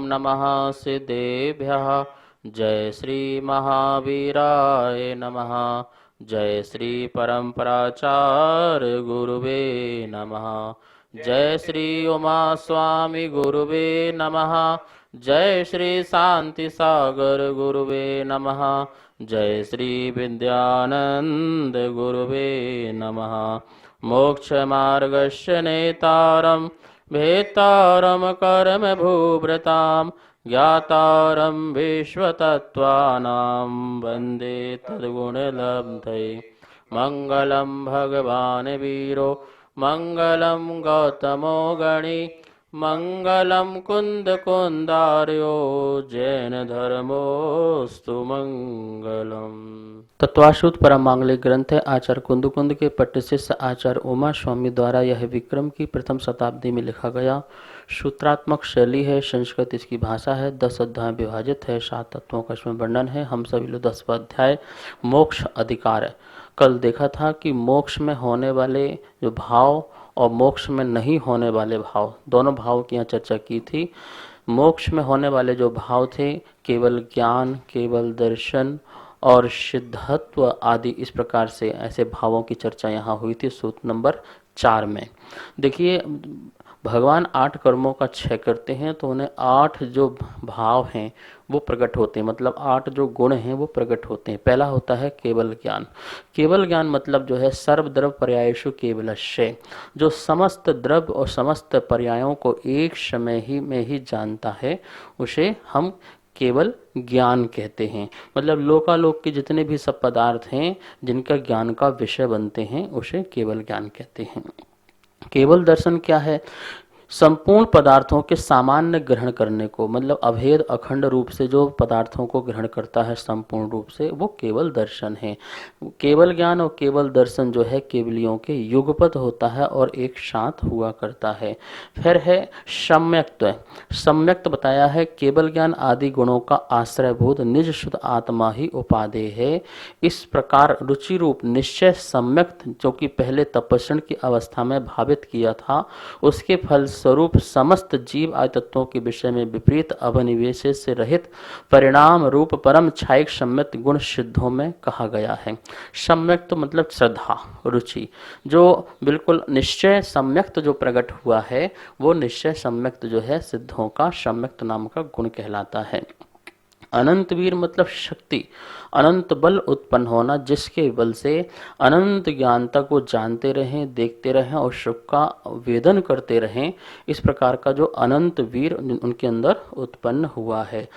नमः सिद्धेभ्यः। जय श्री महावीराय नमः। जय श्री परम्पराचार्य गुरुवे नमः। जय श्री उमा स्वामी गुरुवे नमः। जय श्री शांति सागर गुरुवे नमः। जय श्री विद्यानंद गुरुवे नमः। मोक्ष मार्गस्य नेतारं भेतारं कर्म भूभृतां ज्ञातारं विश्वतत्त्वानां वन्दे तद्गुणलब्धये। मङ्गलं भगवान् वीरो मङ्गलं गौतमो गणी मङ्गलं कुन्दकुन्दार्यो जैन धर्मोऽस्तु मङ्गलम्। तत्वाश्रुत परम मांगलिक ग्रंथ है आचार्य कुंद के पट्ट शिष्य आचार्य उमा स्वामी द्वारा यह विक्रम की प्रथम शताब्दी में लिखा गया सूत्रात्मक शैली है। संस्कृत इसकी भाषा है। 10 अध्याय विभाजित है। 7 तत्वों का इसमें वर्णन है। हम सभी लोग 10वां अध्याय मोक्ष अधिकार है। कल देखा था कि मोक्ष में होने वाले जो भाव और मोक्ष में नहीं होने वाले भाव, दोनों भाव की यहाँ चर्चा की थी। मोक्ष में होने वाले जो भाव थे केवल ज्ञान, केवल दर्शन और सिद्धत्व आदि, इस प्रकार से ऐसे भावों की चर्चा यहाँ हुई थी सूत्र नंबर 4 में। देखिए भगवान 8 कर्मों का क्षय करते हैं तो उन्हें 8 जो भाव हैं वो प्रकट होते हैं, मतलब 8 जो गुण हैं वो प्रकट होते हैं। पहला होता है केवल ज्ञान। केवल ज्ञान मतलब जो है सर्वद्रव्य पर्यायेषु केवलस्य, जो समस्त द्रव्य और समस्त पर्यायों को एक समय ही में ही जानता है, उसे हम केवल ज्ञान कहते हैं। मतलब लोकालोक के जितने भी सब पदार्थ हैं जिनका ज्ञान का विषय बनते हैं उसे केवल ज्ञान कहते हैं। केवल दर्शन क्या है? संपूर्ण पदार्थों के सामान्य ग्रहण करने को, मतलब अभेद अखंड रूप से जो पदार्थों को ग्रहण करता है संपूर्ण रूप से, वो केवल दर्शन है। केवल ज्ञान और केवल दर्शन जो है केवलियों के युगपत होता है और एक साथ हुआ करता है। फिर है सम्यक्त्व। सम्यक्त बताया है केवल ज्ञान आदि गुणों का आश्रयभूत निज शुद्ध आत्मा ही उपादेय है। इस प्रकार रुचि रूप निश्चय सम्यक्त जो कि पहले तपस्या की अवस्था में भावित किया था, उसके फल स्वरूप समस्त जीव आदि तत्वों के विषय में विपरीत अवनिवेश से रहित परिणाम रूप परम छायक सम्यक्त गुण सिद्धों में कहा गया है। सम्यक्त मतलब श्रद्धा, रुचि, जो बिल्कुल निश्चय सम्यक्त जो प्रकट हुआ है वो निश्चय सम्यक्त जो है सिद्धों का सम्यक्त नाम का गुण कहलाता है। अनंत वीर मतलब शक्ति, अनंत बल उत्पन्न होना, जिसके बल से अनंत ज्ञानता को जानते रहें, देखते रहें और सुख का वेदन करते रहें। इस प्रकार का जो अनंत वीर उनके अंदर उत्पन्न हुआ है।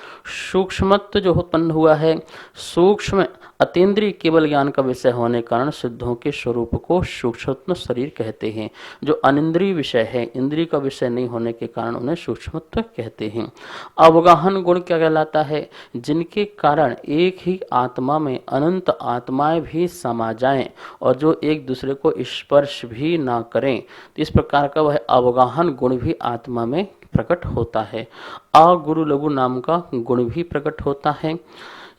सूक्ष्मत्व जो उत्पन्न हुआ है, सूक्ष्म अतीन्द्रिय केवल ज्ञान का विषय होने के कारण सिद्धों के स्वरूप को सूक्ष्मत्व शरीर कहते हैं। जो अनिंद्रिय विषय है, इंद्रिय का विषय नहीं होने के कारण उन्हें सूक्ष्मत्व कहते हैं। अवगाहन गुण क्या कहलाता है? जिनके कारण एक ही आत्मा में अनंत आत्माएं भी समा जाएं और जो एक दूसरे को स्पर्श भी ना करें, तो इस प्रकार का वह अवगाहन गुण भी आत्मा में प्रकट होता है। अगुरु लघु नाम का गुण भी प्रकट होता है।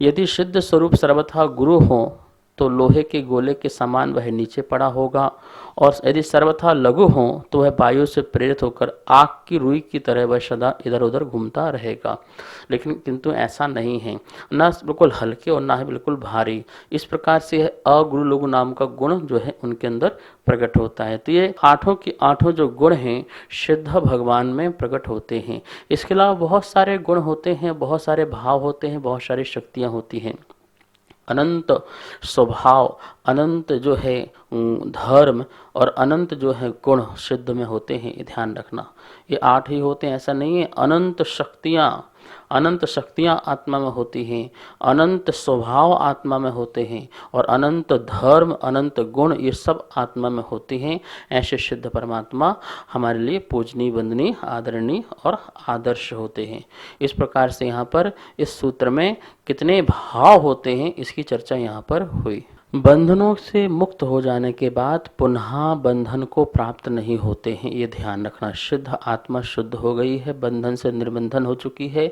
यदि सिद्ध स्वरूप सर्वथा गुरु हो तो लोहे के गोले के समान वह नीचे पड़ा होगा, और यदि सर्वथा लघु हो तो वह वायु से प्रेरित होकर आग की रुई की तरह वह सदा इधर उधर घूमता रहेगा। लेकिन किंतु ऐसा नहीं है, ना बिल्कुल हल्के और ना ही बिल्कुल भारी। इस प्रकार से अगुरु लघु नाम का गुण जो है उनके अंदर प्रकट होता है। तो ये आठों की आठों जो गुण हैं सिद्ध भगवान में प्रकट होते हैं। इसके अलावा बहुत सारे गुण होते हैं, बहुत सारे भाव होते हैं, बहुत सारी शक्तियाँ होती हैं। अनंत स्वभाव, अनंत जो है धर्म और अनंत जो है गुण सिद्ध में होते हैं। ये ध्यान रखना, ये 8 ही होते हैं ऐसा नहीं है। अनंत शक्तियाँ आत्मा में होती हैं, अनंत स्वभाव आत्मा में होते हैं और अनंत धर्म, अनंत गुण ये सब आत्मा में होते हैं। ऐसे सिद्ध परमात्मा हमारे लिए पूजनीय, वंदनीय, आदरणीय और आदर्श होते हैं। इस प्रकार से यहाँ पर इस सूत्र में कितने भाव होते हैं इसकी चर्चा यहाँ पर हुई। बंधनों से मुक्त हो जाने के बाद पुनः बंधन को प्राप्त नहीं होते हैं, ये ध्यान रखना। शुद्ध आत्मा शुद्ध हो गई है, बंधन से निर्बंधन हो चुकी है,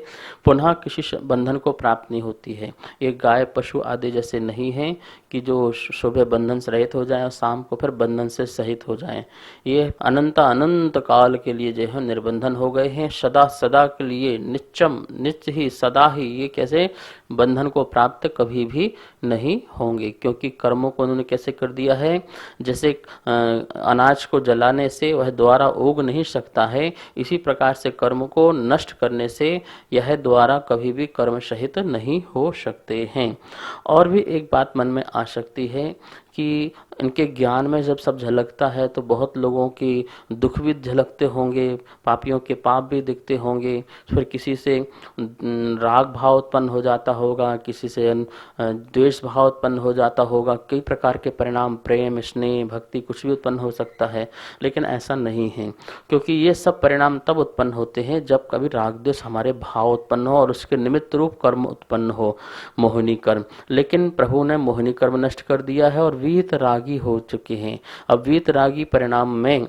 पुनः किसी बंधन को प्राप्त नहीं होती है। ये गाय पशु आदि जैसे नहीं है कि जो सुबह बंधन से रहित हो जाए और शाम को फिर बंधन से सहित हो जाए। ये अनंत अनंत काल के लिए जो है निर्बंधन हो गए हैं, सदा सदा के लिए नित्यम नित्य ही सदा ही ये कैसे बंधन को प्राप्त कभी भी नहीं होंगे, क्योंकि कर्मों को उन्होंने कैसे कर दिया है, जैसे अनाज को जलाने से वह दोबारा उग नहीं सकता है, इसी प्रकार से कर्म को नष्ट करने से यह दोबारा कभी भी कर्म सहित नहीं हो सकते हैं। और भी एक बात मन में आ सकती है कि इनके ज्ञान में जब सब झलकता है तो बहुत लोगों की दुख भी झलकते होंगे, पापियों के पाप भी दिखते होंगे, फिर किसी से राग भाव उत्पन्न हो जाता होगा, किसी से द्वेष भाव उत्पन्न हो जाता होगा, कई प्रकार के परिणाम, प्रेम स्नेह भक्ति कुछ भी उत्पन्न हो सकता है। लेकिन ऐसा नहीं है, क्योंकि ये सब परिणाम तब उत्पन्न होते हैं जब कभी राग द्वेष हमारे भाव उत्पन्न हो और उसके निमित्त रूप कर्म उत्पन्न हो, मोहिनी कर्म। लेकिन प्रभु ने मोहिनी कर्म नष्ट कर दिया है और वीत रागी हो चुके हैं। अब वीत रागी परिणाम में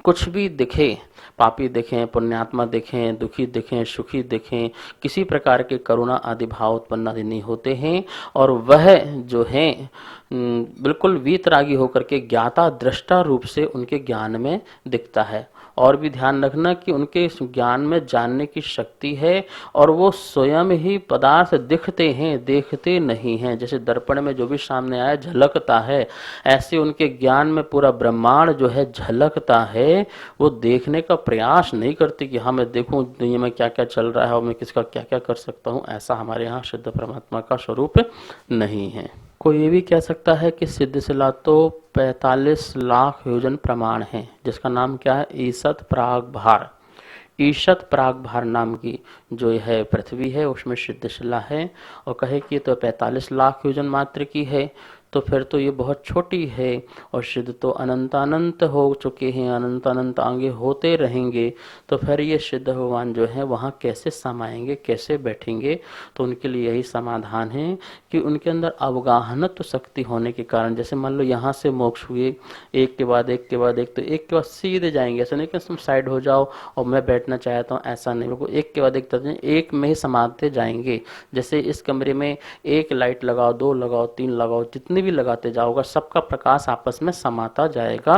कुछ भी दिखे, पापी दिखें, पुण्यात्मा दिखें, दुखी दिखें, सुखी दिखें, किसी प्रकार के करुणा आदि भाव उत्पन्न आदि नहीं होते हैं, और वह जो है बिल्कुल वीतरागी होकर के ज्ञाता दृष्टा रूप से उनके ज्ञान में दिखता है। और भी ध्यान रखना कि उनके ज्ञान में जानने की शक्ति है और वो स्वयं ही पदार्थ दिखते हैं, देखते नहीं हैं। जैसे दर्पण में जो भी सामने आया झलकता है, ऐसे उनके ज्ञान में पूरा ब्रह्मांड जो है झलकता है। वो देखने का प्रयास नहीं करते कि हाँ मैं देखूं दुनिया में क्या क्या चल रहा है और मैं किसका क्या क्या कर सकता हूँ। ऐसा हमारे यहाँ शुद्ध परमात्मा का स्वरूप नहीं है। कोई ये भी कह सकता है कि सिद्धशिला तो 45 लाख योजन प्रमाण है, जिसका नाम क्या है, ईशत प्रागभार। ईशत प्रागभार नाम की जो है पृथ्वी है उसमें सिद्धशिला है, और कहे कि तो 45 लाख योजन मात्र की है, तो फिर तो ये बहुत छोटी है। और सिद्ध तो अनंत अनंत हो चुके हैं, अनंत अनंत आगे होते रहेंगे, तो फिर ये सिद्ध भगवान जो है वहाँ कैसे समाएंगे, कैसे बैठेंगे। तो उनके लिए यही समाधान है कि उनके अंदर अवगाहनत्व शक्ति होने के कारण, जैसे मान लो यहाँ से मोक्ष हुए, एक के बाद एक के बाद एक, तो एक के बाद सीधे जाएंगे, ऐसा नहीं कि तुम साइड हो जाओ और मैं बैठना चाहता हूँ, ऐसा नहीं, बिल्कुल एक के बाद एक तरह एक में ही समाते जाएंगे। जैसे इस कमरे में एक लाइट लगाओ, दो लगाओ, तीन लगाओ, जितनी भी लगाते जाओगे सबका प्रकाश आपस में समाता जाएगा,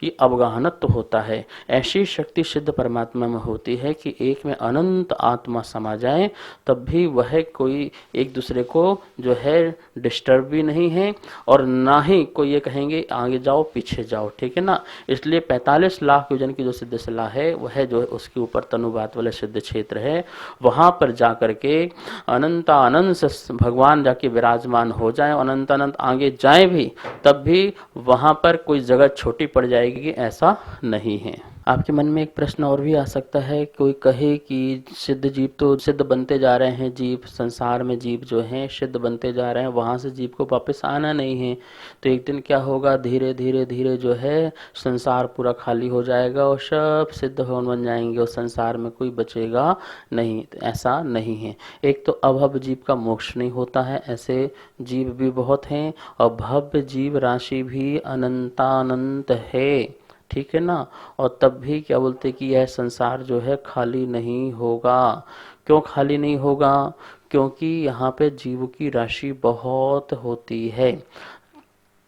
ये अवगाहनत्व तो होता है। ऐसी शक्ति सिद्ध परमात्मा में होती है कि एक में अनंत आत्मा समा जाए, तब भी वह कोई एक दूसरे को जो है डिस्टर्ब भी नहीं है, और ना ही कोई ये कहेंगे आगे जाओ पीछे जाओ, ठीक है ना। इसलिए 45 लाख योजन की जो सिद्धशिला है वह जो है उसके ऊपर तनुबात वाले सिद्ध क्षेत्र है, वहां पर जाकर के अनंत अनंत भगवान जाके विराजमान हो जाए, अनंत अनंत आगे जाए भी, तब भी वहां पर कोई जगह छोटी पड़ जाएगी, ऐसा नहीं है। आपके मन में एक प्रश्न और भी आ सकता है, कोई कहे कि सिद्ध जीव तो सिद्ध बनते जा रहे हैं, जीव संसार में जीव जो हैं सिद्ध बनते जा रहे हैं, वहां से जीव को वापस आना नहीं है, तो एक दिन क्या होगा, धीरे धीरे धीरे जो है संसार पूरा खाली हो जाएगा और सब सिद्ध भवन बन जाएंगे और संसार में कोई बचेगा नहीं। तो ऐसा नहीं है। एक तो अभव जीव का मोक्ष नहीं होता है, ऐसे जीव भी बहुत हैं, और भव्य जीव राशि भी अनंतानंत है, ठीक है ना। और तब भी क्या बोलते कि यह संसार जो है खाली नहीं होगा। क्यों खाली नहीं होगा? क्योंकि यहाँ पे जीव की राशि बहुत होती है।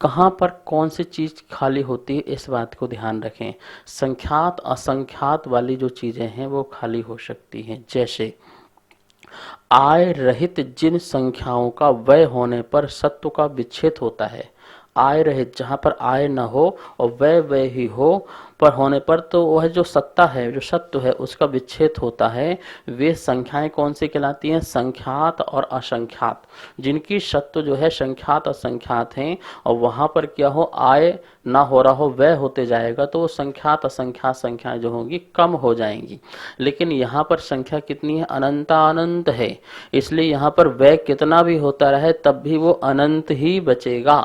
कहाँ पर कौन सी चीज खाली होती है, इस बात को ध्यान रखें। संख्यात असंख्यात वाली जो चीजें हैं वो खाली हो सकती हैं। जैसे आय रहित जिन संख्याओं का व्यय होने पर सत्व का विच्छेद होता है, आय रहित जहाँ पर आय न हो और व्यय ही हो पर होने पर, तो वह जो सत्ता है, जो सत्व है, उसका विच्छेद होता है। वे संख्याएं कौन सी कहलाती हैं? संख्यात और असंख्यात। जिनकी सत्व जो है संख्यात असंख्यात हैं, और वहां पर क्या हो, आय ना हो रहा हो, व्यय होते जाएगा, तो वो संख्यात असंख्यात संख्याएं जो होंगी कम हो जाएंगी। लेकिन यहाँ पर संख्या कितनी है? अनंतानंत है। इसलिए यहाँ पर व्यय कितना भी होता रहे तब भी वो अनंत ही बचेगा,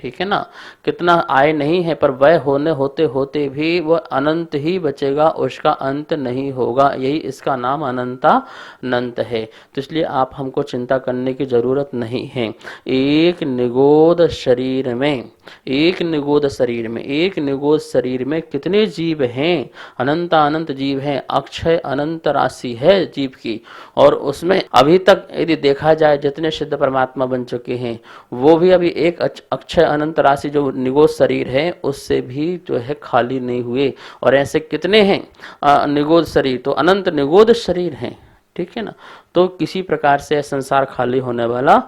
ठीक है ना। कितना आय नहीं है पर वह होने होते होते भी वह अनंत ही बचेगा, उसका अंत नहीं होगा। यही इसका नाम अनंतानंत है। तो इसलिए आप हमको चिंता करने की जरूरत नहीं है। एक निगोद शरीर में, एक निगोद शरीर में, एक निगोद शरीर में कितने जीव हैं? अनंतानंत जीव हैं। अक्षय अनंत राशि है जीव की। और उसमें अभी तक यदि देखा जाए जितने सिद्ध परमात्मा बन चुके हैं वो भी अभी एक अक्षय अनंत राशि जो निगोद शरीर है उससे भी जो है खाली नहीं हुए। और ऐसे कितने हैं निगोद शरीर, तो अनंत निगोद शरीर हैं। ठीक है ना। तो किसी प्रकार से संसार खाली होने वाला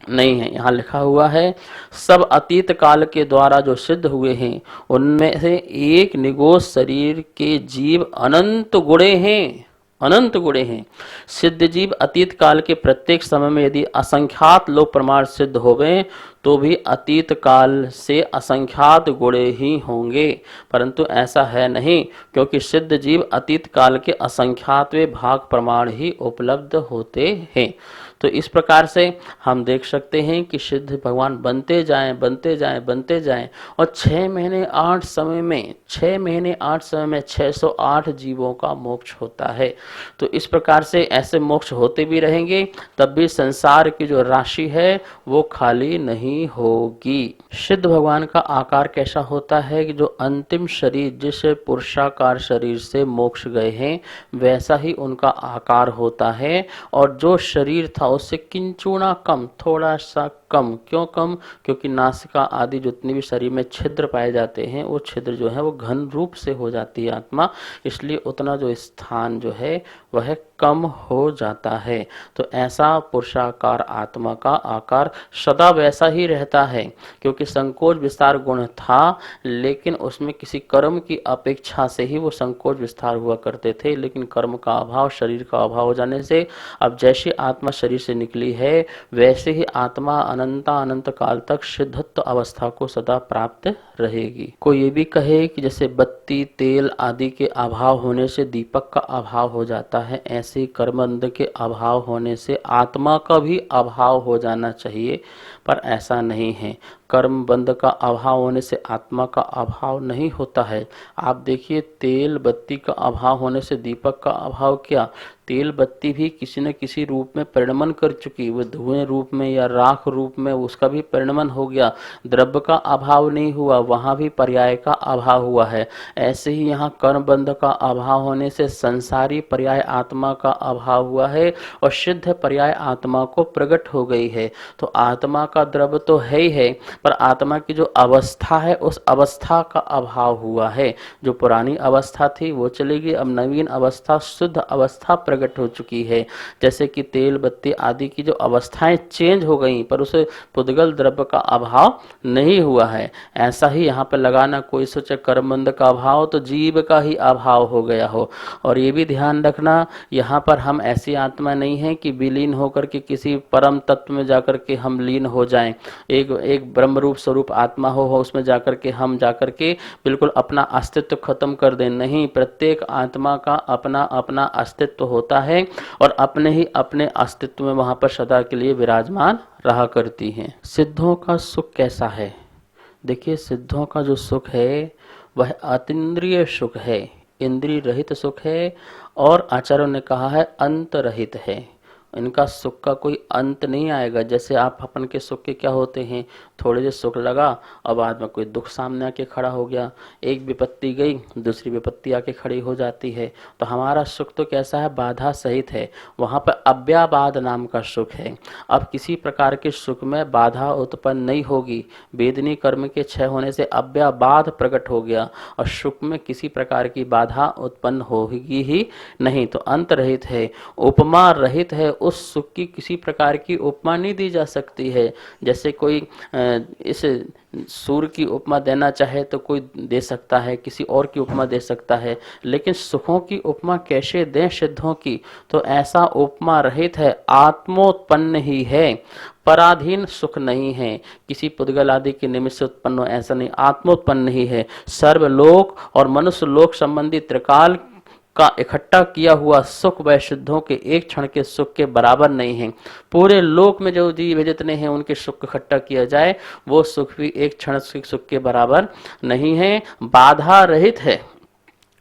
नहीं है। यहाँ लिखा हुआ है सब अतीत काल के द्वारा जो सिद्ध हुए हैं उनमें से एक निगोद शरीर के जीव अनंत गुणे हैं, अनंत गुणे हैं। सिद्ध जीव अतीत काल के प्रत्येक समय में यदि असंख्यात लोक प्रमाण सिद्ध होवे तो भी अतीत काल से असंख्यात गुणे ही होंगे, परंतु ऐसा है नहीं, क्योंकि सिद्ध जीव अतीत काल के असंख्यातवें भाग प्रमाण ही उपलब्ध होते हैं। तो इस प्रकार से हम देख सकते हैं कि सिद्ध भगवान बनते जाएं, बनते जाएं, बनते जाएं, और 6 महीने 8 समय में, 6 महीने 8 समय में 608 जीवों का मोक्ष होता है। तो इस प्रकार से ऐसे मोक्ष होते भी रहेंगे, तब भी संसार की जो राशि है वो खाली नहीं होगी। सिद्ध भगवान का आकार कैसा होता है कि जो अंतिम शरीर जिस पुरुषाकार शरीर से मोक्ष गए हैं वैसा ही उनका आकार होता है। और जो शरीर था उससे किंचुना कम, थोड़ा सा कम। क्यों कम? क्योंकि नासिका आदि जितने भी शरीर में छिद्र पाए जाते हैं वो छिद्र जो है वो घन रूप से हो जाती है आत्मा, इसलिए उतना जो स्थान जो है वह कम हो जाता है। तो ऐसा पुरुषाकार आत्मा का आकार सदा वैसा ही रहता है, क्योंकि संकोच विस्तार गुण था लेकिन उसमें किसी कर्म की अपेक्षा से ही वो संकोच विस्तार हुआ करते थे। लेकिन कर्म का अभाव, शरीर का अभाव हो जाने से अब जैसी आत्मा शरीर से निकली है वैसे ही आत्मा अनंत काल तक सिद्धत्व अवस्था को सदा प्राप्त रहेगी। कोई ये भी कहे कि जैसे बत्ती तेल आदि के अभाव होने से दीपक का अभाव हो जाता है, ऐसे ही कर्मबंध के अभाव होने से आत्मा का भी अभाव हो जाना चाहिए, पर ऐसा नहीं है। कर्म बंध का अभाव होने से आत्मा का अभाव नहीं होता है। आप देखिए तेल बत्ती का अभाव होने से दीपक का अभाव क्या, तेल बत्ती भी किसी न किसी रूप में परिणमन कर चुकी, वो धुएं रूप में या राख रूप में उसका भी परिणमन हो गया। द्रव्य का अभाव नहीं हुआ, वहां भी पर्याय का अभाव हुआ है। ऐसे ही यहाँ कर्म बंध का अभाव होने से संसारी पर्याय आत्मा का अभाव हुआ है और सिद्ध पर्याय आत्मा को प्रकट हो गई है। तो आत्मा का द्रव्य तो है ही है, पर आत्मा की जो अवस्था है उस अवस्था का अभाव हुआ है। जो पुरानी अवस्था थी वो चली गई, अब नवीन अवस्था शुद्ध अवस्था प्रकट हो चुकी है। जैसे कि तेल बत्ती आदि की जो अवस्थाएं चेंज हो गई पर उसे पुद्गल द्रव्य का अभाव नहीं हुआ है। ऐसा ही यहाँ पर लगाना कोई सोचे कर्मबंध का अभाव तो जीव का ही अभाव हो गया हो। और ये भी ध्यान रखना यहाँ पर हम ऐसी आत्मा नहीं है कि विलीन होकर के किसी परम तत्व में जाकर के हम लीन हो जाएं, एक ब्रह्म रूप स्वरूप आत्मा हो उसमें जाकर के हम जाकर के बिल्कुल अपना अस्तित्व खत्म कर दें। नहीं, प्रत्येक आत्मा का अपना अपना अस्तित्व होता है और अपने ही अपने अस्तित्व में वहां पर सदा के लिए विराजमान रहा करती हैं। सिद्धों का सुख कैसा है? देखिए सिद्धों का जो सुख है वह अतीन्द्रिय सुख है, इंद्रिय रहित सुख है और आचार्यों ने कहा है अंत रहित है। इनका सुख का कोई अंत नहीं आएगा। जैसे आप अपन के सुख के क्या होते हैं, थोड़े देर सुख लगा और बाद में कोई दुख सामने आके खड़ा हो गया, एक विपत्ति गई दूसरी विपत्ति आके खड़ी हो जाती है। तो हमारा सुख तो कैसा है, बाधा सहित है। वहाँ पर अव्याबाध नाम का सुख है। अब किसी प्रकार के सुख में बाधा उत्पन्न नहीं होगी। वेदनी कर्म के क्षय होने से अव्याबाध प्रकट हो गया और सुख में किसी प्रकार की बाधा उत्पन्न होगी ही नहीं। तो अंत रहित है, उपमा रहित है। उस सुख की किसी प्रकार की उपमा नहीं दी जा सकती है। जैसे कोई इस सूर्य की उपमा देना चाहे तो कोई दे सकता है, किसी और की उपमा दे सकता है, लेकिन सुखों की उपमा कैसे दें सिद्धों की? तो ऐसा उपमा रहित है, आत्मोत्पन्न ही है, पराधीन सुख नहीं है, किसी पुद्गल आदि के निमित्त से उत्पन्न हो ऐसा नहीं, आत्मोत्पन्न ही है। सर्वलोक और मनुष्य लोक संबंधी त्रिकाल का इकट्ठा किया हुआ सुख वह सिद्धों के एक क्षण के सुख के बराबर नहीं है। पूरे लोक में जो जीव जितने हैं उनके सुख इकट्ठा किया जाए वो सुख भी एक क्षण के सुख के बराबर नहीं है। बाधा रहित है,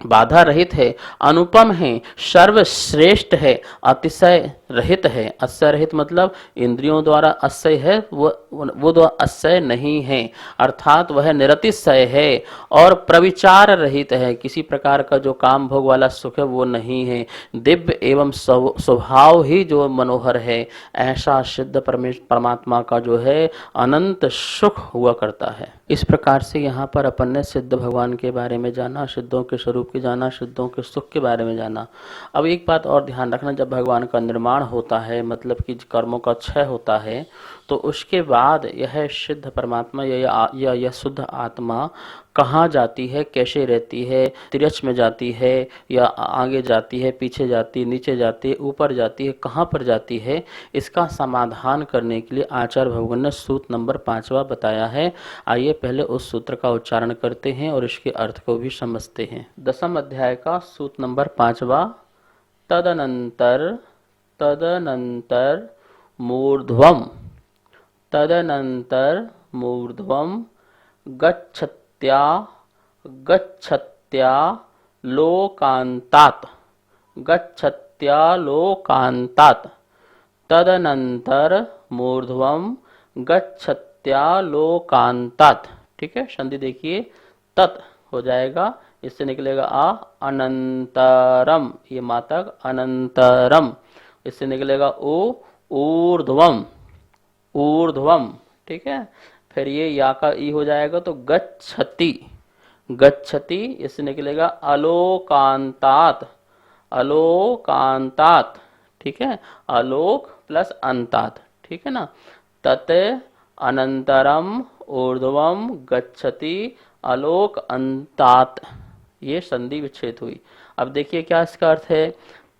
बाधा रहित है, अनुपम है, सर्वश्रेष्ठ है, अतिशय रहित है। अतिशय रहित मतलब इंद्रियों द्वारा अतिशय है, वो द्वारा अतिशय नहीं है, अर्थात वह निरतिशय है और प्रविचार रहित है। किसी प्रकार का जो काम भोग वाला सुख है वो नहीं है। दिव्य एवं स्वभाव ही जो मनोहर है, ऐसा सिद्ध परमात्मा का जो है अनंत सुख हुआ करता है। इस प्रकार से यहाँ पर अपन ने सिद्ध भगवान के बारे में जाना, सिद्धों के स्वरूप के जाना, सिद्धों के सुख के बारे में जाना। अब एक बात और ध्यान रखना, जब भगवान का निर्माण होता है मतलब कि कर्मों का क्षय होता है तो उसके बाद यह सिद्ध परमात्मा यह शुद्ध आत्मा कहाँ जाती है, कैसे रहती है, तिरछ में जाती है या आगे जाती है, पीछे जाती है, नीचे जाती है, ऊपर जाती है, कहाँ पर जाती है, इसका समाधान करने के लिए आचार्य भगवान ने सूत्र नंबर 5वां बताया है। आइए पहले उस सूत्र का उच्चारण करते हैं और इसके अर्थ को भी समझते हैं। 10वें अध्याय का सूत्र नंबर 5वां, तदनंतर तदनंतर मूर्ध्वम, तदनंतर मूर्ध्वम गच्छत्या गच्छत्या लोकांतात, गच्छत्या लोकांतात, तदनंतर मूर्ध्वम गच्छत्या लोकांतात। ठीक है, संधि देखिए, तत् हो जाएगा, इससे निकलेगा आ, अनंतरम, ये मातक अनंतरम, इससे निकलेगा ओ, ऊर्ध्वम, ऊर्ध्वम। ठीक है, फिर ये या का ई हो जाएगा तो गच्छति, गच्छति, इससे निकलेगा अलोकांतात, अलोकांतात। ठीक है, अलोक प्लस अंतात। ठीक है ना, तत् अनंतरम ऊर्ध्वम गच्छति अलोक अंतात, ये संधि विच्छेद हुई। अब देखिए क्या इसका अर्थ है,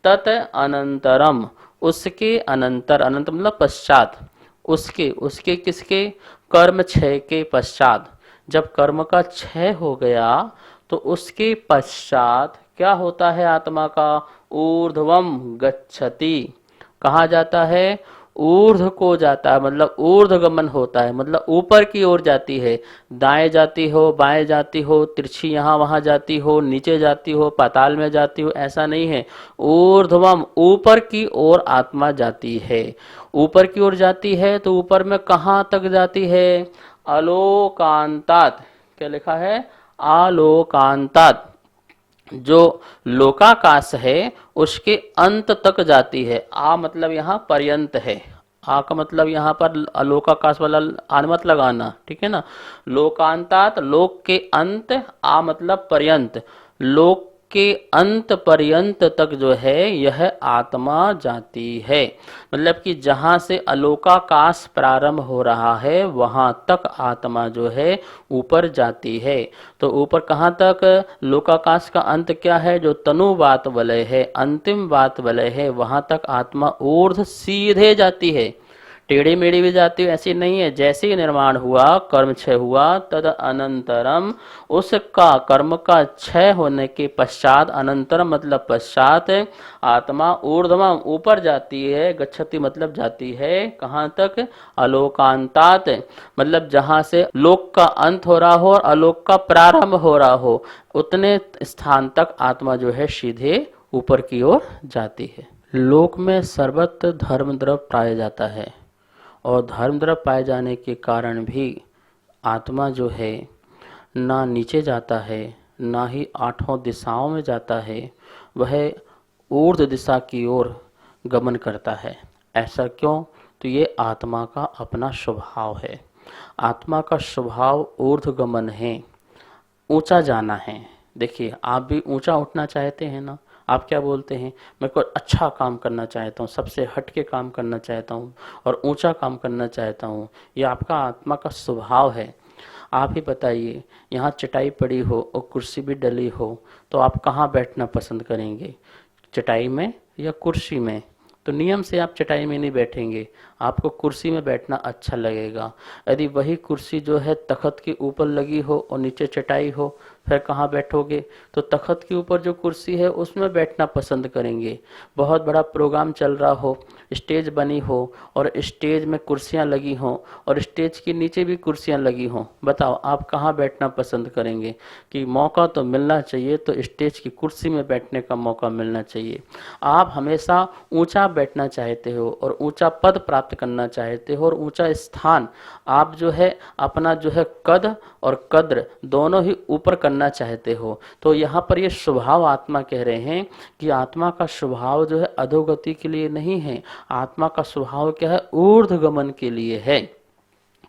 तत् अनंतरम, उसके अनंतर, अनंत मतलब पश्चात, उसके, उसके किसके, कर्म क्षय के पश्चात। जब कर्म का क्षय हो गया तो उसके पश्चात क्या होता है आत्मा का, ऊर्ध्वम गच्छति, कहाँ जाता है, ऊर्ध्व को जाता है, मतलब ऊर्ध्व गमन होता है, मतलब ऊपर की ओर जाती है। दाएं जाती हो, बाएं जाती हो, तिरछी यहाँ वहां जाती हो, नीचे जाती हो, पाताल में जाती हो, ऐसा नहीं है। ऊर्ध्वम, ऊपर की ओर आत्मा जाती है। ऊपर की ओर जाती है तो ऊपर में कहाँ तक जाती है, अलोकांतात। क्या लिखा है, आलोकांतात, जो लोकाकाश है उसके अंत तक जाती है। आ मतलब यहाँ पर्यंत है, आ का मतलब यहाँ पर अलोकाकाश वाला आन मत लगाना। ठीक है ना, लोकांतात, लोक के अंत, आ मतलब पर्यंत, लोक के अंत पर्यंत तक जो है यह आत्मा जाती है। मतलब कि जहाँ से अलोकाकाश प्रारंभ हो रहा है वहाँ तक आत्मा जो है ऊपर जाती है। तो ऊपर कहाँ तक, लोकाकाश का अंत क्या है, जो तनु बात वलय है, अंतिम बात वलय है, वहाँ तक आत्मा ऊर्ध्व सीधे जाती है, टेढ़ी मेढ़ी भी जाती है ऐसी नहीं है। जैसे ही निर्माण हुआ, कर्म क्षय हुआ, तद अनंतरम, उसका कर्म का क्षय होने के पश्चात, अनंतरम मतलब पश्चात, आत्मा ऊर्ध्वम ऊपर जाती है, गच्छति मतलब जाती है, कहाँ तक, अलोकांतात, मतलब जहाँ से लोक का अंत हो रहा हो और अलोक का प्रारंभ हो रहा हो, उतने स्थान तक आत्मा जो है सीधे ऊपर की ओर जाती है। लोक में सर्वत्र धर्म द्रव्य पाया जाता है और धर्म द्रव्य पाए जाने के कारण भी आत्मा जो है ना नीचे जाता है ना ही आठों दिशाओं में जाता है, वह ऊर्ध्व दिशा की ओर गमन करता है। ऐसा क्यों, तो ये आत्मा का अपना स्वभाव है। आत्मा का स्वभाव ऊर्ध्व गमन है, ऊंचा जाना है। देखिए आप भी ऊंचा उठना चाहते हैं ना, आप क्या बोलते हैं, मैं कोई अच्छा काम करना चाहता हूँ, सबसे हटके काम करना चाहता हूँ और ऊंचा काम करना चाहता हूँ। ये आपका आत्मा का स्वभाव है। आप ही बताइए, यहाँ चटाई पड़ी हो और कुर्सी भी डली हो तो आप कहाँ बैठना पसंद करेंगे, चटाई में या कुर्सी में? तो नियम से आप चटाई में नहीं बैठेंगे, आपको कुर्सी में बैठना अच्छा लगेगा। यदि वही कुर्सी जो है तख्त के ऊपर लगी हो और नीचे चटाई हो, फिर कहाँ बैठोगे? तो तख्त के ऊपर जो कुर्सी है उसमें बैठना पसंद करेंगे। बहुत बड़ा प्रोग्राम चल रहा हो, स्टेज बनी हो और स्टेज में कुर्सियां लगी हों और स्टेज के नीचे भी कुर्सियां लगी हों, बताओ आप कहाँ बैठना पसंद करेंगे? कि मौका तो मिलना चाहिए तो स्टेज की कुर्सी में बैठने का मौका मिलना चाहिए। आप हमेशा ऊंचा बैठना चाहते हो और ऊंचा पद प्राप्त करना चाहते हो और ऊंचा स्थान, आप जो है अपना जो है कद और कद्र दोनों ही ऊपर करना चाहते हो। तो यहाँ पर ये स्वभाव आत्मा कह रहे हैं कि आत्मा का स्वभाव जो है अधोगति के लिए नहीं है, आत्मा का स्वभाव क्या है? ऊर्ध्वगमन के लिए है।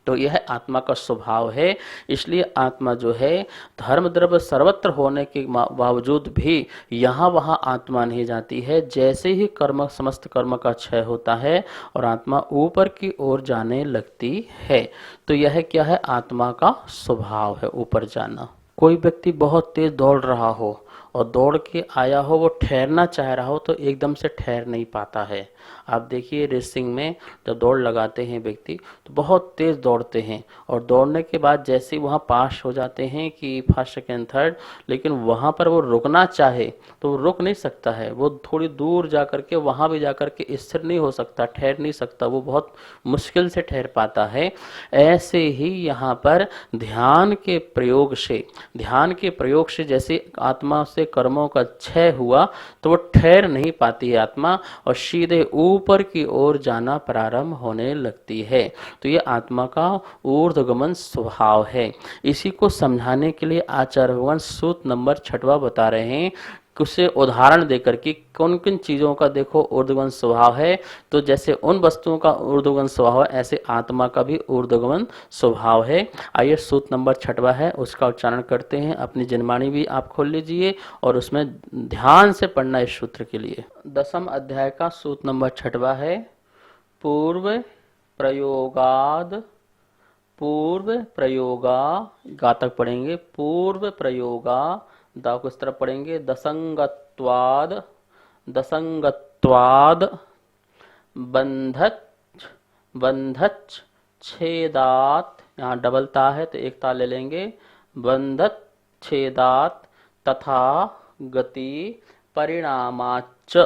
तो यह आत्मा का स्वभाव है। इसलिए आत्मा जो है धर्म द्रव्य सर्वत्र होने के बावजूद भी यहाँ वहाँ आत्मा नहीं जाती है। जैसे ही कर्म समस्त कर्म का क्षय होता है और आत्मा ऊपर की ओर जाने लगती है। तो यह क्या है? आत्मा का स्वभाव है ऊपर जाना। कोई व्यक्ति बहुत तेज दौड़ रहा हो और दौड़ के आया हो, वो ठहरना चाह रहा हो तो एकदम से ठहर नहीं पाता है। आप देखिए रेसिंग में जब दौड़ लगाते हैं व्यक्ति तो बहुत तेज दौड़ते हैं और दौड़ने के बाद जैसे वहाँ पास हो जाते हैं कि फर्स्ट सेकेंड थर्ड, लेकिन वहाँ पर वो रुकना चाहे तो वो रुक नहीं सकता है। वो थोड़ी दूर जा कर के वहाँ भी जा कर के स्थिर नहीं हो सकता, ठहर नहीं सकता, वो बहुत मुश्किल से ठहर पाता है। ऐसे ही यहाँ पर ध्यान के प्रयोग से जैसे आत्मा से कर्मों का क्षय हुआ तो वो ठहर नहीं पाती है आत्मा और सीधे ऊपर की ओर जाना प्रारंभ होने लगती है। तो ये आत्मा का ऊर्ध्वगमन स्वभाव है। इसी को समझाने के लिए आचार्य भगवान सूत्र नंबर 6वां बता रहे हैं, उसे उदाहरण देकर कि कौन किन चीज़ों का देखो ऊर्ध्वगमन स्वभाव है। तो जैसे उन वस्तुओं का ऊर्ध्वगमन स्वभाव है, ऐसे आत्मा का भी ऊर्ध्वगमन स्वभाव है। आइए सूत्र नंबर 6वां है, उसका उच्चारण करते हैं। अपनी जनवाणी भी आप खोल लीजिए और उसमें ध्यान से पढ़ना इस सूत्र के लिए। 10वें अध्याय का सूत्र नंबर 6वां है, पूर्व प्रयोगाद। पूर्व प्रयोगा, गा तक पढ़ेंगे, पूर्व प्रयोगा, दा को इस तरफ पढ़ेंगे, दसंगत्वाद। दसंगत्वाद बंधच बंधच छेदात, यहाँ डबल ता है तो एक ता ले लेंगे, बंधत छेदात तथा गति परिणामाच।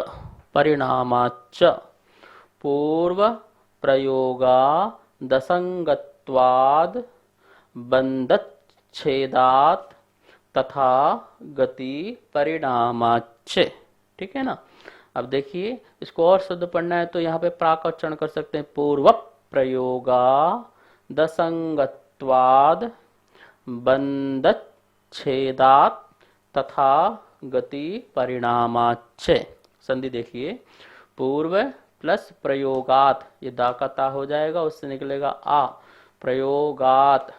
परिणामाच पूर्व प्रयोगा दसंगत्वाद बंधत छेदात तथा गति परिणामाच। ठीक है ना? अब देखिए इसको और शब्द पढ़ना है तो यहाँ पे प्रा का उच्चारण कर सकते हैं, पूर्व प्रयोगा दसंगत्वाद बंधत छेदात तथा गति परिणामाच। संधि देखिए, पूर्व प्लस प्रयोगात, ये दा का ता हो जाएगा, उससे निकलेगा आ, प्रयोगात,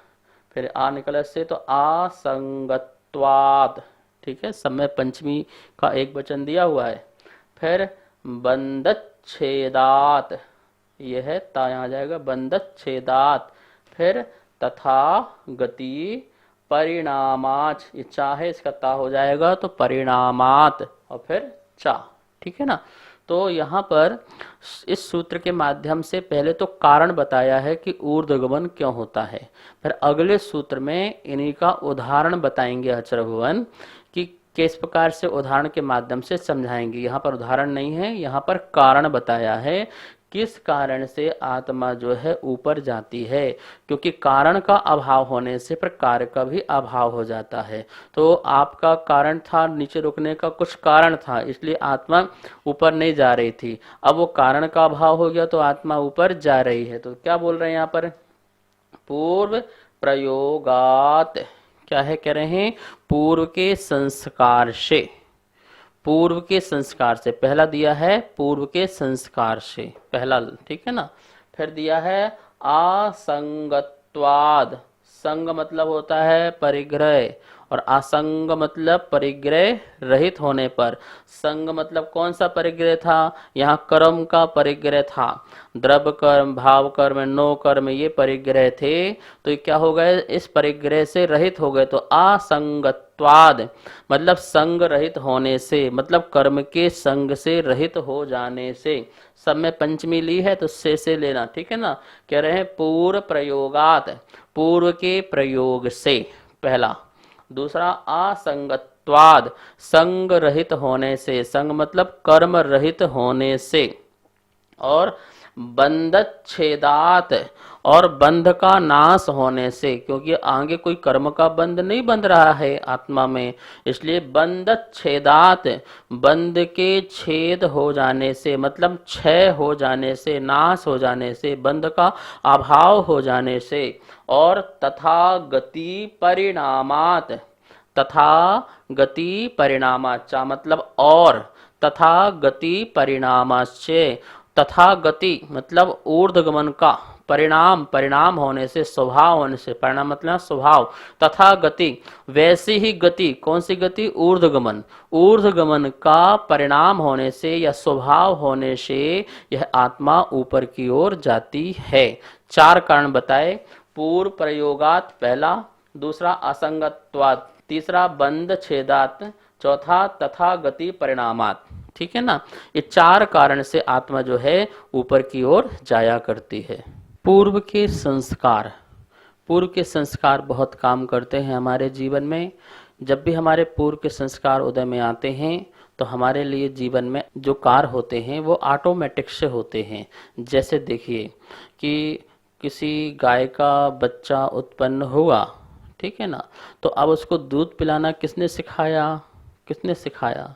फिर आ निकले से तो आसंगत्वाद। ठीक है, समय पंचमी का एक वचन दिया हुआ है। फिर बंधत छेदात, यह है ता यहाँ जाएगा, बंधत छेदात, फिर तथा गति परिणामाच, ये चा है इसका ता हो जाएगा तो परिणामात और फिर चा। ठीक है ना? तो यहाँ पर इस सूत्र के माध्यम से पहले तो कारण बताया है कि ऊर्ध्वगमन क्यों होता है, फिर अगले सूत्र में इन्हीं का उदाहरण बताएंगे आचार्य भगवान कि किस प्रकार से उदाहरण के माध्यम से समझाएंगे। यहाँ पर उदाहरण नहीं है, यहाँ पर कारण बताया है किस कारण से आत्मा जो है ऊपर जाती है, क्योंकि कारण का अभाव होने से फिर कार्य का भी अभाव हो जाता है। तो आपका कारण था नीचे रुकने का, कुछ कारण था इसलिए आत्मा ऊपर नहीं जा रही थी, अब वो कारण का अभाव हो गया तो आत्मा ऊपर जा रही है। तो क्या बोल रहे हैं यहाँ पर, पूर्व प्रयोगात, क्या है कह रहे हैं, पूर्व के संस्कार से। पूर्व के संस्कार से, पहला दिया है पूर्व के संस्कार से, पहला, ठीक है ना। फिर दिया है आसंगत्वाद, संग मतलब होता है परिग्रह और असंग मतलब परिग्रह रहित होने पर। संग मतलब कौन सा परिग्रह था, यहाँ कर्म का परिग्रह था। द्रव्य कर्म, भाव कर्म, नो कर्म ये परिग्रह थे, तो ये क्या हो गए, इस परिग्रह से रहित हो गए। तो असंगत्वाद मतलब संग रहित होने से, मतलब कर्म के संग से रहित हो जाने से। सब में पंचमी ली है तो से लेना, ठीक है ना। कह रहे हैं पूर्व प्रयोगात, पूर्व के प्रयोग से पहला। दूसरा असंगत्वाद संग रहित होने से, संग मतलब कर्म रहित होने से। और बंधच्छेदात और बंध का नाश होने से, क्योंकि आगे कोई कर्म का बंध नहीं बंध रहा है आत्मा में, इसलिए बंधच्छेदात बंध के छेद हो जाने से, मतलब क्षय हो जाने से, नाश हो जाने से, बंध का अभाव हो जाने से। और तथा गति परिणामात, तथा गति परिणामाच मतलब और, तथा गति परिणामाश्च, तथा गति मतलब ऊर्ध्वगमन का, परिणाम परिणाम होने से, स्वभाव होने से, परिणाम मतलब स्वभाव, तथा गति वैसी ही गति, कौन सी गति, ऊर्ध्वगमन, ऊर्ध्वगमन का परिणाम होने से या स्वभाव होने से यह आत्मा ऊपर की ओर जाती है। चार कारण बताए, पूर्व प्रयोगात पहला, दूसरा असंगत्वात्, तीसरा बंध छेदात, चौथा तथा गति परिणामात, ठीक है ना। ये चार कारण से आत्मा जो है ऊपर की ओर जाया करती है। पूर्व के संस्कार, पूर्व के संस्कार बहुत काम करते हैं हमारे जीवन में। जब भी हमारे पूर्व के संस्कार उदय में आते हैं तो हमारे लिए जीवन में जो कार्य होते हैं वो ऑटोमेटिक से होते हैं। जैसे देखिए कि किसी गाय का बच्चा उत्पन्न हुआ, ठीक है ना, तो अब उसको दूध पिलाना किसने सिखाया, किसने सिखाया,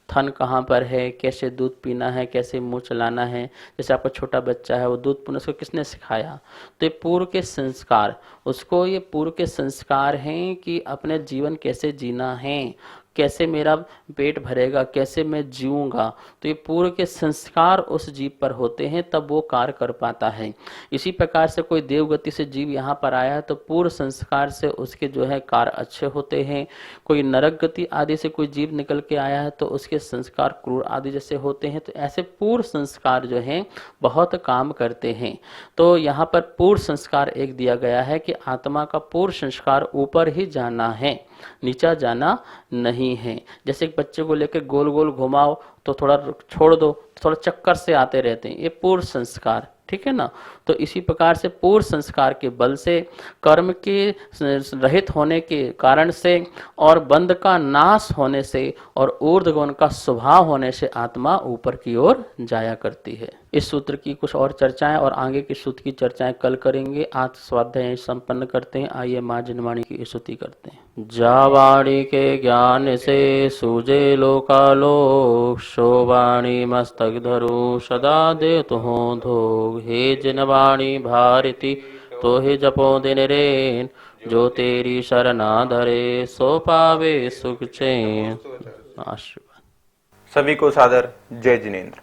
थन कहाँ पर है, कैसे दूध पीना है, कैसे मुंह चलाना है। जैसे आपका छोटा बच्चा है वो दूध पीना, उसको किसने सिखाया, तो ये पूर्व के संस्कार, उसको ये पूर्व के संस्कार हैं कि अपने जीवन कैसे जीना है, कैसे मेरा पेट भरेगा, कैसे मैं जीऊँगा। तो ये पूर्व के संस्कार उस जीव पर होते हैं, तब वो कार्य कर पाता है। इसी प्रकार से कोई देवगति से जीव यहाँ पर आया है तो पूर्व संस्कार से उसके जो है कार्य अच्छे होते हैं। कोई नरक गति आदि से कोई जीव निकल के आया है तो उसके संस्कार क्रूर आदि जैसे होते हैं। तो ऐसे पूर्व संस्कार जो हैं बहुत काम करते हैं। तो यहाँ पर पूर्व संस्कार एक दिया गया है कि आत्मा का पूर्व संस्कार ऊपर ही जाना है, नीचा जाना नहीं है। जैसे एक बच्चे को लेकर गोल गोल घुमाओ तो थोड़ा छोड़ दो, थोड़ा चक्कर से आते रहते हैं, ये पूर्व संस्कार, ठीक है ना। तो इसी प्रकार से पूर्व संस्कार के बल से, कर्म के रहित होने के कारण से और बंध का नाश होने से और ऊर्ध्वगमन का स्वभाव होने से आत्मा ऊपर की ओर जाया करती है। इस सूत्र की कुछ और चर्चाएं और आगे के सूत्र की चर्चाएं कल करेंगे। आज स्वाध्याय संपन्न करते हैं। आइए माँ जिनवाणी की स्तुति करते हैं। जावाणी के ज्ञान से सूझे लोकालोक, शोवाणी मस्तक धरु सदा दे तुहो धोग। हे जिनवाणी भारती तो ही जपो दिन रेन, जो तेरी शरणा धरे सो पावे सुख चैन। आशीर्वाद। सभी को सादर जय जिनेन्द्र।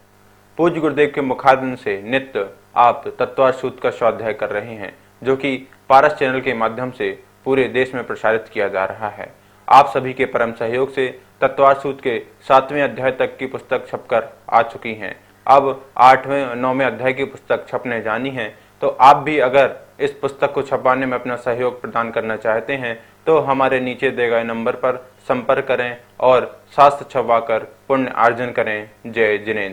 पूज्य गुरुदेव के मुखारबिंद से नित्य आप तत्वार सूत्र का स्वाध्याय कर रहे हैं, जो कि पारस चैनल के माध्यम से पूरे देश में प्रसारित किया जा रहा है। आप सभी के परम सहयोग से तत्वार सूत्र के 7वें अध्याय तक की पुस्तक छपकर आ चुकी हैं। अब 8वें 9वें अध्याय की पुस्तक छपने जानी है। तो आप भी अगर इस पुस्तक को छपाने में अपना सहयोग प्रदान करना चाहते हैं तो हमारे नीचे दिए गए नंबर पर संपर्क करें और शास्त्र छपवाकर पुण्य अर्जन करें। जय जिनेन्द्र।